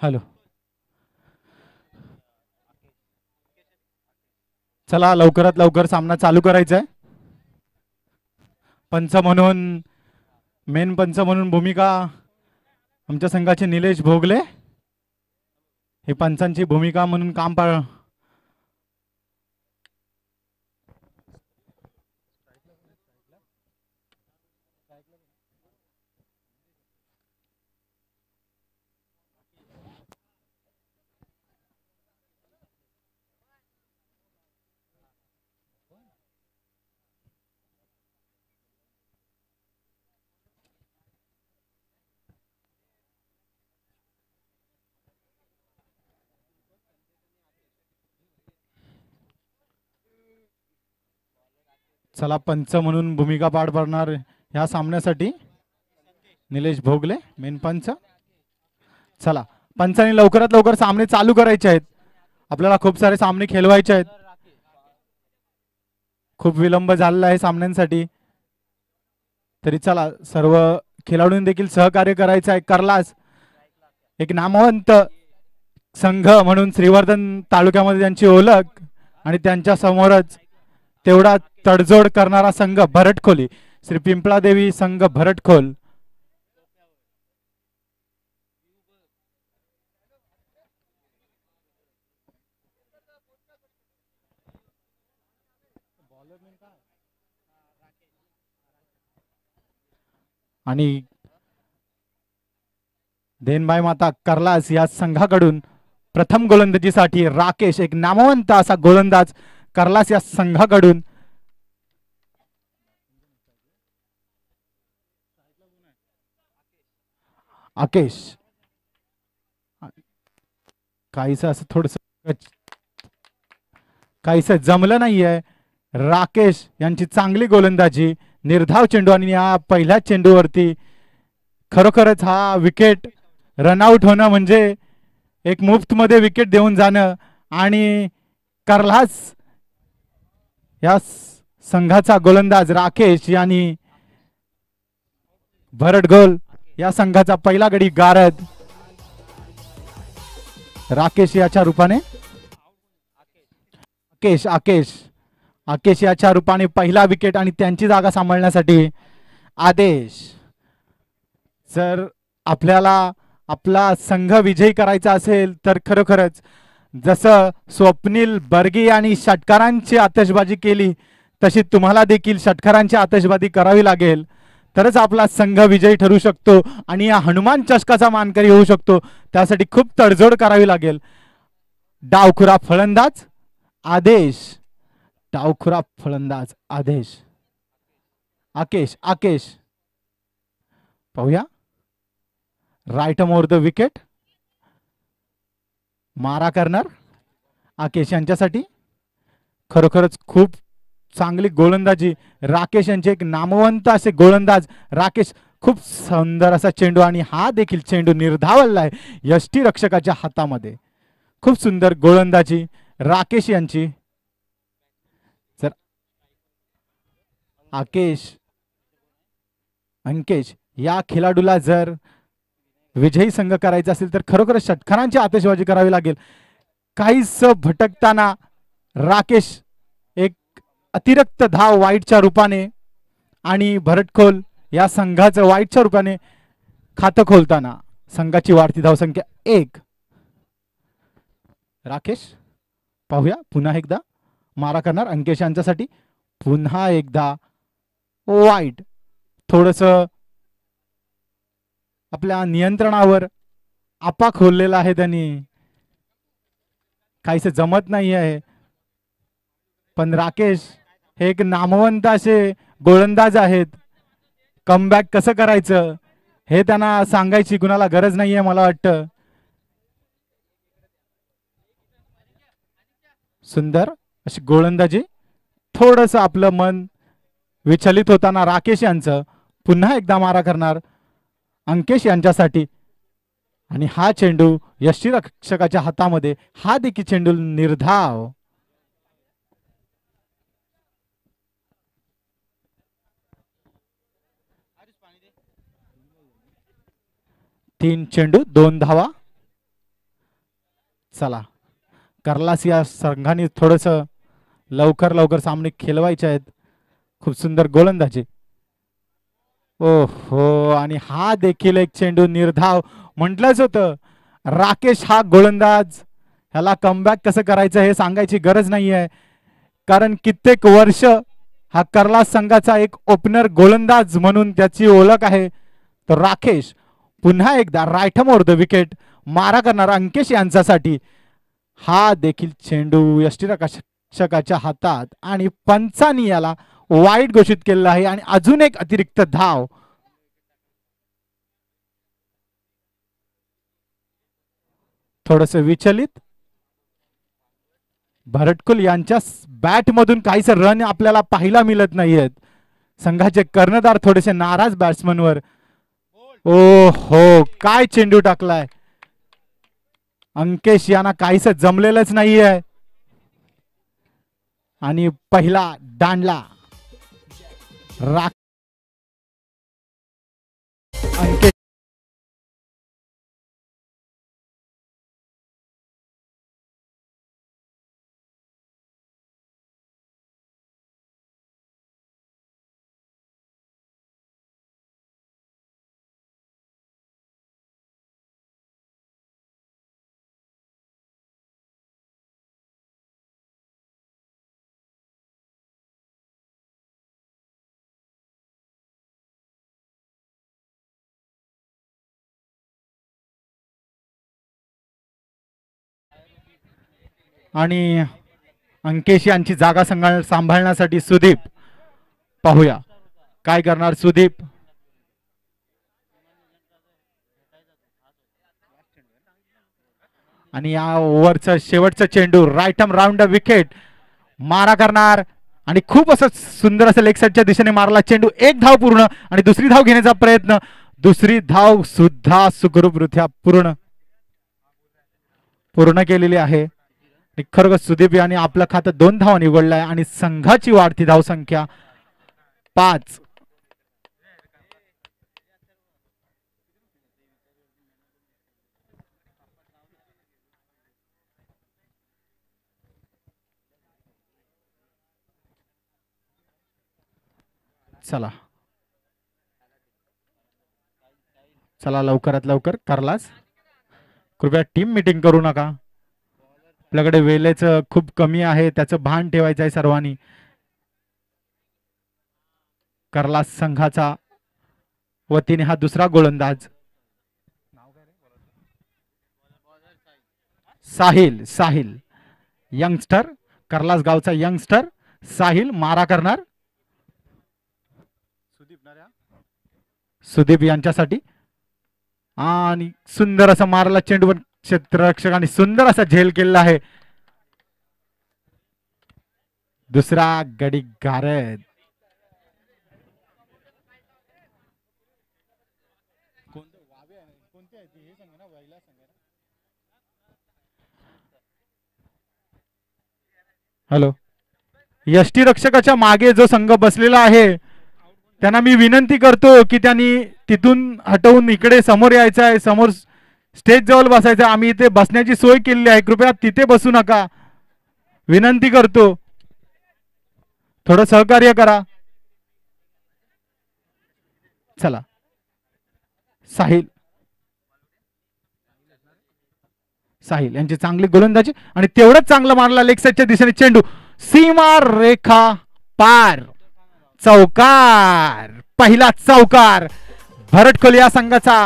Hello. चला लवकरात लवकर सामना चालू करायचा आहे. पंच म्हणून मेन पंच म्हणून भूमिका आमच्या संघाचे निलेश भोगले हे पंचांची भूमिका म्हणून काम पाळ. चला पंच म्हणून भूमिका पार पाडणार ह्या सामन्यासाठी निलेश भोगले मेन पंच. चला पंचांनी लवकरात लवकर सामने चालू करायचे आहेत. आपल्याला खूप सारे सामने खेळवायचे आहेत. खूप विलंब झालेला आहे सामन्यांसाठी. तरी चला सर्व खेळाडूंनी देखील सहकार्य करायचं आहे. करलास एक नामवंत संघ म्हणून श्रीवर्धन तालुक्यामध्ये त्यांची ओळख आणि त्यांच्या समोरच तेवढा तडजोड करणारा संघ भरटखोली श्री पिंपळादेवी संघ भरटखोल. आणि देनबाई माता करलास या संघाकडून प्रथम गोलंदाजीसाठी राकेश एक नामवंत असा गोलंदाज करलास या संघाकडून. आकेश काहीच असं थोडस काहीच जमलं नाहीये. राकेश यांची चांगली गोलंदाजी निर्धाव चेंडू आणि या पहिल्या चेंडूवरती खरोखरच हा विकेट रनआउट होणं म्हणजे एक मुफ्त मध्ये विकेट देऊन जाणं आणि करलास या संघाचा गोलंदाज राकेश यांनी भरट गोल या संघाचा पहिला गडी गारद राकेश याच्या रूपाने आकेश आकेश आकेश याच्या रूपाने पहिला विकेट आणि त्यांची जागा सांभाळण्यासाठी आदेश. जर आपल्याला आपला संघ विजयी करायचा असेल तर खरोखरच जसं स्वप्नील बर्गी आणि षटकारांची आतषबाजी केली तशी तुम्हाला देखील षटकारांची आतषबाजी करावी लागेल. तरच आपला संघ विजयी ठरू शकतो आणि या हनुमान चषकाचा मानकरी होऊ शकतो. त्यासाठी खूप तडजोड करावी लागेल. डावखुरा फलंदाज आदेश डावखुरा फलंदाज आदेश आकेश आकेश पाहूया राईट मोर द विकेट मारा करणार आकेश यांच्यासाठी. खरोखरच खूप चांगली गोलंदाजी राकेश यांचे एक नामवंत असे गोलंदाज राकेश. खूप सुंदर असा चेंडू आणि हा देखील चेंडू निर्धावलेला आहे यष्टी रक्षकाच्या हातामध्ये. खूप सुंदर गोलंदाजी राकेश यांची. जर आकेश अंकेश या खेळाडूला जर विजयी संघ करायचा असेल तर खरोखर षटकारांची आतषबाजी करावी लागेल. काहीच भटकताना राकेश एक अतिरिक्त धाव वाईटच्या रूपाने आणि भरटखोल या संघाचं वाईटच्या रूपाने खातं खोलताना संघाची वाढती धावसंख्या 1. राकेश पाहूया पुन्हा एकदा मारा करणार अंकेश यांच्यासाठी. पुन्हा एकदा वाईट थोडस आपल्या नियंत्रणावर आपा खोललेला आहे त्यांनी. काहीच जमत नाही आहे. पण राकेश हे एक नामवंत असे गोलंदाज आहेत. कमबॅक कसं करायचं हे त्यांना सांगायची कुणाला गरज नाहीये मला वाटतं. सुंदर अशी गोलंदाजी. थोडस आपलं मन विचलित होताना राकेश यांचं पुन्हा एकदा मारा करणार अंकेश यांच्यासाठी. आणि हा चेंडू यष्टीरक्षकाच्या हातामध्ये. हा देखील चेंडू निर्धाव. तीन चेंडू 2 धावा. चला, कर्लास या संघाने थोडस लवकर लवकर सामने खेळवायचे आहेत. खूप सुंदर गोलंदाजी. ओहो, आणि हा देखील एक चेंडू निर्धाव. म्हटलंच होतं राकेश हा गोलंदाज, ह्याला कमबॅक कसं करायचं हे सांगायची गरज नाहीये, कारण कित्येक वर्ष हा कर्लास संघाचा एक ओपनर गोलंदाज म्हणून त्याची ओळख आहे. तर राकेश पुन्हा एकदा राईट मोर द विकेट मारा करणार अंकेश यांच्यासाठी. हा देखील चेंडू यष्टीरक्षकाच्या हातात आणि पंचांनी याला वाईट घोषित केलेला आहे. आणि अजून एक अतिरिक्त धाव. थोडस विचलित भरटकुल यांच्या बॅट मधून काहीच रन आपल्याला पाहायला मिळत नाहीयेत. संघाचे कर्णधार थोडेसे नाराज बॅट्समनवर. ओ हो, काय चेंडू टाकलाय. अंकेश यांना काहीच जमलेलंच नाहीये. आणि पहिला दांडला अंकेश आणि अंकेश यांची जागा सांभाळण्यासाठी सुदीप. पाहूया काय करणार सुदीप. आणि या ओव्हरचं शेवटचं चेंडू right arm round the wicket मारा करणार. आणि खूप असं सुंदर असं लेग साईडच्या दिशेने मारला चेंडू. एक धाव पूर्ण आणि दुसरी धाव घेण्याचा प्रयत्न. दुसरी धाव सुद्धा सुखरूपरित्या पूर्ण केलेली आहे. खरोखर सुदीप यांनी आपलं खातं 2 धावांनी उघडलंय आणि संघाची वाढती धावसंख्या 5. चला चला लवकरात लवकर कर्लास कृपया टीम मीटिंग करू नका. आपल्याकडे वेळेचं खूप कमी आहे, त्याचं भान ठेवायचं आहे सर्वांनी. कर्लास संघाचा वतीने हा दुसरा गोलंदाज साहिल यंगस्टर, कर्लास गावचा यंगस्टर साहिल मारा करणार सुदीप यांच्यासाठी. आणि सुंदर असा मारला चेंडू, क्षेत्ररक्षकाने सुंदर असा झेल केलेला आहे. दुसरा गडी गारद. हॅलो, यष्टीरक्षकाच्या मागे जो संघ बसलेला आहे त्यांना मी विनंती करतो की त्यांनी तिथून हटवून इकडे समोर यायचं आहे, समोर स्टेज जवळ बसायचं. आम्ही इथे बसण्याची सोय केलेली आहे, कृपया तिथे बसू नका, विनंती करतो. थोडं सहकार्य करा. चला साहिल यांची चांगली गोलंदाजी आणि तेवढंच चांगलं मारला लेग साईडच्या दिशेने चेंडू. सीमा रेखा पार. चौकार, पहिला चौकार भरटकुल या संघाचा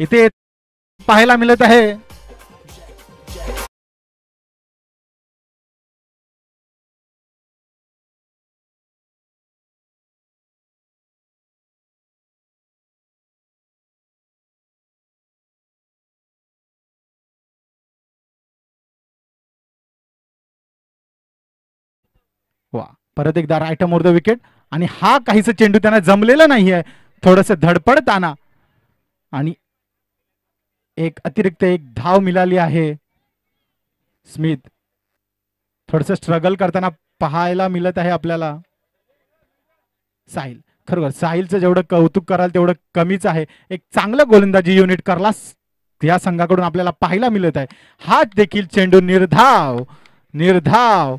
इथे पाहायला मिळत आहे. वा, परत एकदा राईट मोर द विकेट. आणि हा काहीच चेंडू त्यांना जमलेला नाहीये, थोडस धडपडताना. आणि एक अतिरिक्त एक धाव मिळाली आहे. स्मिथ थोडस स्ट्रगल करताना पाहायला मिळत आहे आपल्याला. साहिल, खरोखर साहिलचं जेवढं कौतुक कराल तेवढं कमीच आहे. एक चांगलं गोलंदाजी युनिट कर्लास या संघाकडून आपल्याला पाहायला मिळत आहे. हा देखील चेंडू निर्धाव निर्धाव.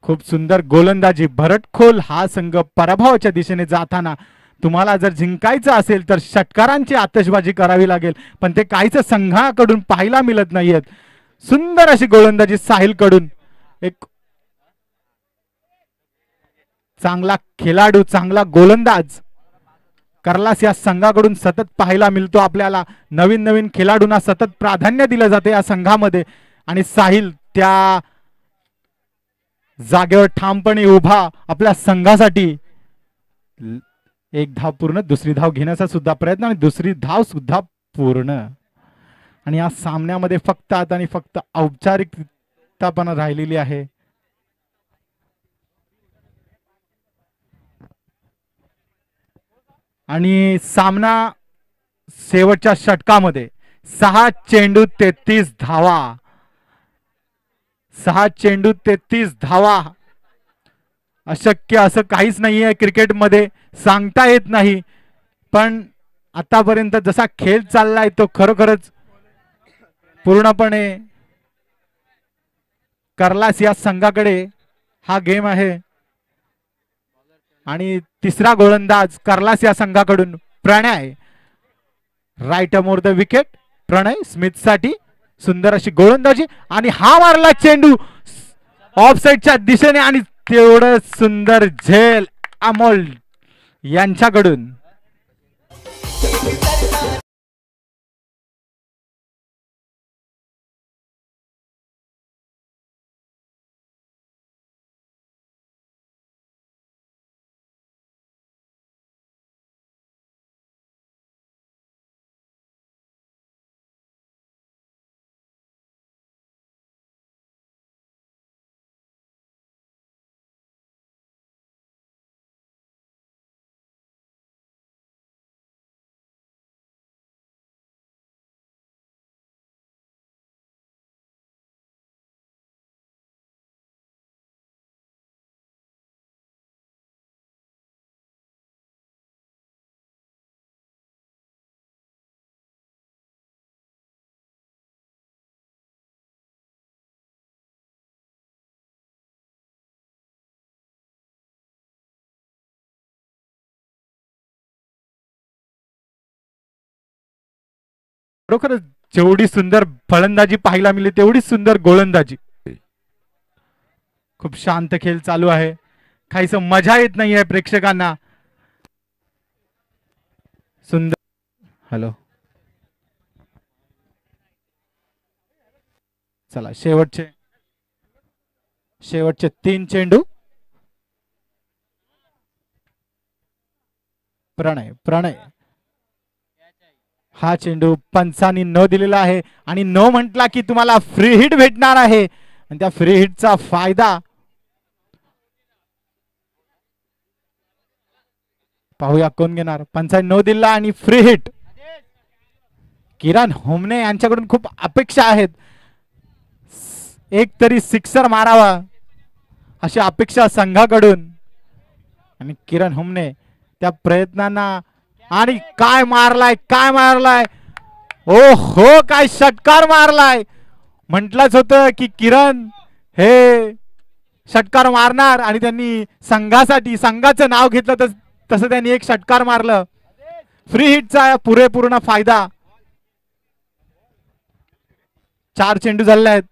खूप सुंदर गोलंदाजी. भरतखोल हा संघ पराभवाच्या दिशेने जाताना तुम्हाला जर जिंकायचं असेल तर षटकारांची आतषबाजी करावी लागेल, पण ते काहीच संघाकडून पाहायला मिळत नाहीयेत. सुंदर अशी गोलंदाजी साहिल कडून. एक चांगला खेळाडू, चांगला गोलंदाज कर्लास या संघाकडून सतत पाहायला मिळतो आपल्याला. नवीन नवीन खेळाडूंना सतत प्राधान्य दिलं जाते या संघामध्ये आणि साहिल त्या जागेवर ठामपणे उभा आपल्या संघासाठी. एक धाव पूर्ण, दुसरी धाव घेण्याचा सुद्धा प्रयत्न आणि दुसरी धाव सुद्धा पूर्ण. आणि या सामन्यामध्ये फक्त आता आणि फक्त औपचारिकता पण राहिलेली आहे. आणि सामना शेवटच्या षटकामध्ये 6 चेंडू 33 धावा. 6 चेंडू 33 धावा. अशक्य असं काहीच नाहीये क्रिकेटमध्ये, सांगता येत नाही. पण आतापर्यंत जसा खेळ चाललाय तो खरोखरच पूर्णपणे कर्लास या संघाकडे हा गेम आहे. आणि तिसरा गोलंदाज कर्लास या संघाकडून Pranay. Right arm over the wicket. Pranay Smith साठी सुंदर अशी गोलंदाजी आणि हा मारला चेंडू ऑफसाईडच्या दिशेने आणि तेवढं सुंदर झेल अमोल यांच्याकडून. खरोखरच जेवढी सुंदर फलंदाजी पाहायला मिळते तेवढी सुंदर गोलंदाजी. खूप शांत खेळ चालू आहे. काहीच मजा येत नाही आहे प्रेक्षकांना. सुंदर. हॅलो, चला शेवटचे 3 चेंडू. प्रणय हा चेंडू पंचांनी न दिलेला आहे आणि न म्हटला की तुम्हाला फ्री हिट भेटणार आहे आणि त्या फ्री हिटचा फायदा पाहूया कोण घेणार. पंचांनी न दिला आणि फ्री हिट. किरण होमने यांच्याकडून खूप अपेक्षा आहेत. एक तरी सिक्सर मारावा अशी अपेक्षा संघाकडून आणि किरण होमने त्या प्रयत्नांना. आणि काय मारलाय. ओ हो, काय षटकार मारलाय. म्हटलंच होतं की किरण हे षटकार मारणार आणि त्यांनी संघाचं नाव घेतलं तसं त्यांनी एक षटकार मारलं. फ्री हिटचा पुरेपूर्ण फायदा. 4 चेंडू झाले आहेत.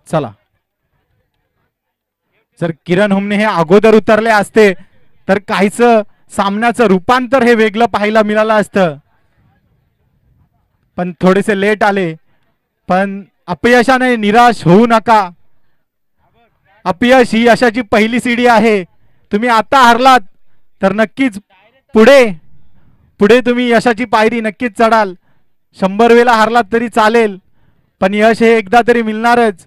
चला, जर किरण होमने हे अगोदर उतरले असते तर काहीच सामन्याचं रूपांतर हे वेगळं पाहायला मिळालं असतं. पण थोडेसे लेट आले. पण अपयशाने निराश होऊ नका. अपयश ही यशाची पहिली सीडी आहे. तुम्ही आता हरलात तर नक्कीच पुढे तुम्ही यशाची पायरी नक्कीच चढाल. 100 वेळा हरलात तरी चालेल, पण यश हे एकदा तरी मिळणारच.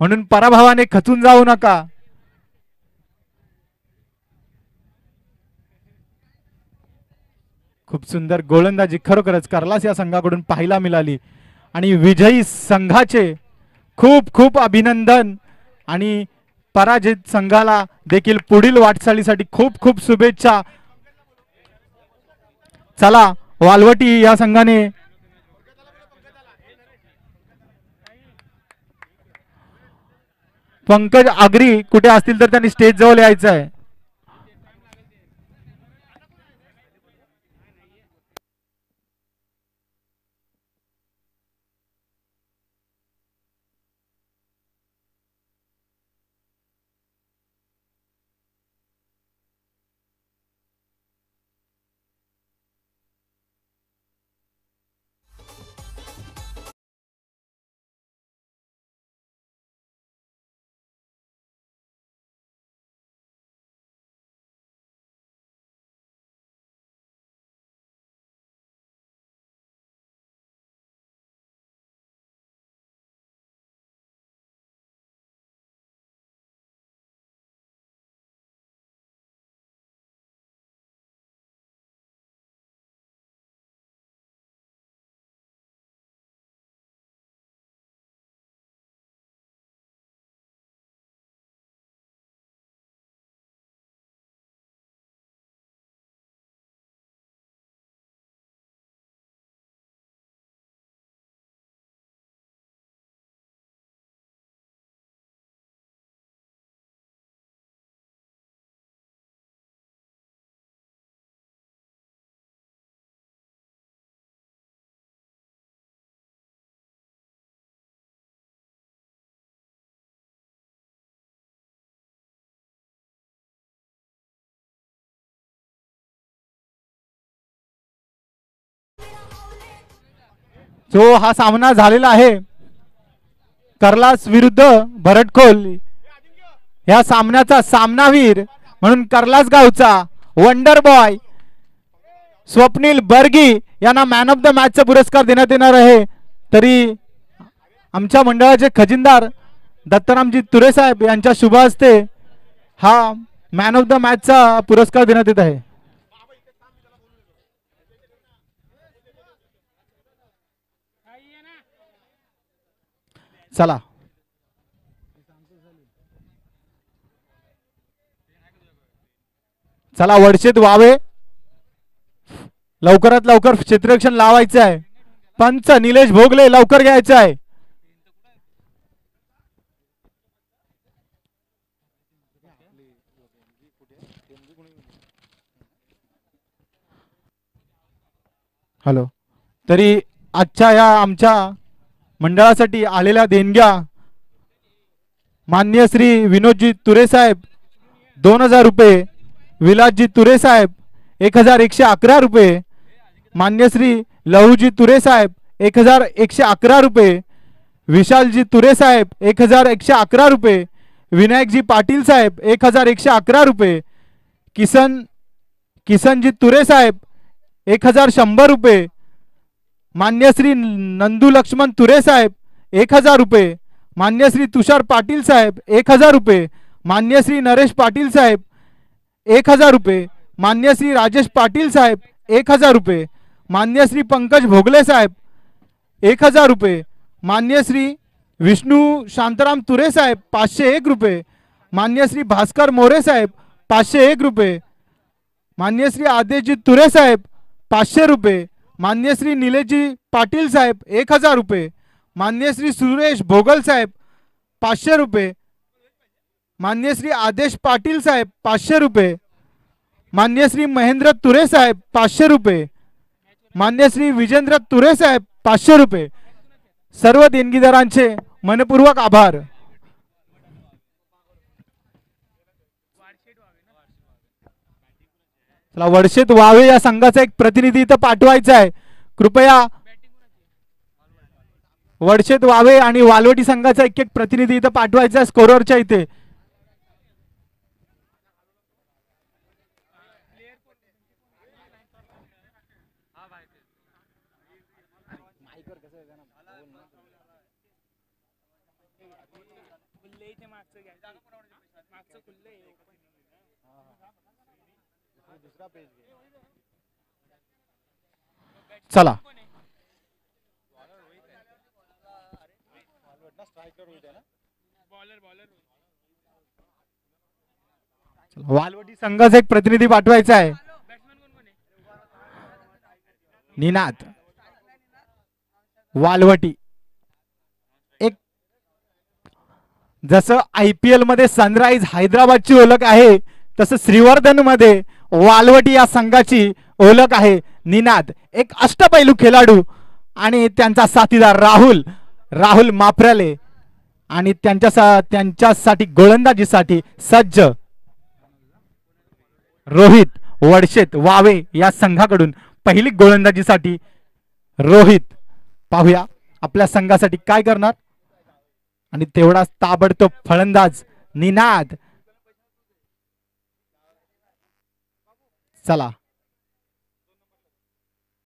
म्हणून पराभवाने खचून जाऊ नका. खूप सुंदर गोलंदाजी खरोखरच कर्लास या संघाकडून पाहायला मिळाली आणि विजयी संघाचे खूप खूप अभिनंदन आणि पराजित संघाला देखील पुढील वाटचालीसाठी खूप खूप शुभेच्छा. चला वालवटी या संघाने पंकज आगरी कुठे असतील तर त्यांनी स्टेज जवळ यायचं आहे. जो हा सामना झालेला आहे कर्लास विरुद्ध भरटखोल या सामन्याचा सामनावीर म्हणून कर्लास गावचा वंडर बॉय स्वप्नील बर्गी यांना मॅन ऑफ द मॅचचा पुरस्कार देण्यात येणार आहे. तरी आमच्या मंडळाचे खजिनदार दत्तरामजी तुरे साहेब यांच्या शुभ हस्ते हा मॅन ऑफ द मॅचचा पुरस्कार देण्यात येत आहे. चला चला वडशेत वावे लवकरात लवकर क्षेत्ररक्षण लावायचं आहे. पंच निलेश भोगले लवकर घ्यायचं आहे. हॅलो. तरी आजच्या या आमच्या मंडळासाठी आलेल्या देणग्या मान्य श्री विनोदजी तुरे साहेब 2000 रुपये, विलासजी तुरे साहेब 1111 रुपये, मान्य श्री लहूजी तुरे साहेब 1111 रुपये, विशालजी तुरे साहेब 1111 रुपये, विनायकजी पाटील साहेब 1111 रुपये, किसनजी तुरे साहेब 1100 रुपये, मान्य श्री नंदू लक्ष्मण तुरे साहेब 1000 रुपये, मान्य श्री तुषार पाटील साहेब 1000 रुपये, मान्य श्री नरेश पाटील साहेब 1000 रुपये, मान्य श्री राजेश पाटील साहेब 1000 रुपये, मान्य श्री पंकज भोगले साहेब 1000 रुपये, मान्य श्री विष्णू शांताराम तुरे साहेब 501 रुपये, मान्य श्री भास्कर मोरे साहेब 501 रुपये, मान्य श्री आदेशजी तुरे साहेब 500 रुपये, मान्य श्री निलेशजी पाटील साहेब 1000 रुपये, मान्य श्री सुरेश भोगल साहेब 500 रुपये, मान्य श्री आदेश पाटील साहेब 500 रुपये, मान्य श्री महेंद्र तुरे साहेब 500 रुपये, मान्य श्री विजेंद्र तुरे साहेब 500 रुपये. सर्व देणगीदारांचे मनपूर्वक आभार. चला वडशेत वावे या संघाचा एक प्रतिनिधी इथं पाठवायचा आहे. कृपया वडशेत वावे आणि वालवटी संघाचा एक एक प्रतिनिधी इथं पाठवायचा आहे स्कोररच्या इथे. चला वालवटी संघाचा एक प्रतिनिधी पाठवायचा आहे. निनाद वालवटी. एक जसं IPL मध्ये सनराइज हैदराबादची ओळख आहे तसं श्रीवर्धन मध्ये वालवटी या संघाची ओळख आहे. निनाद एक अष्टपैलू खेळाडू आणि त्यांचा साथीदार राहुल राहुल मापराले आणि त्यांच्यासाठी गोलंदाजीसाठी सज्ज रोहित वडशेत वावे या संघाकडून पहिली गोलंदाजीसाठी रोहित. पाहूया आपल्या संघासाठी काय करणार. आणि तेवढाच ताबडतोब फलंदाज निनाद. चला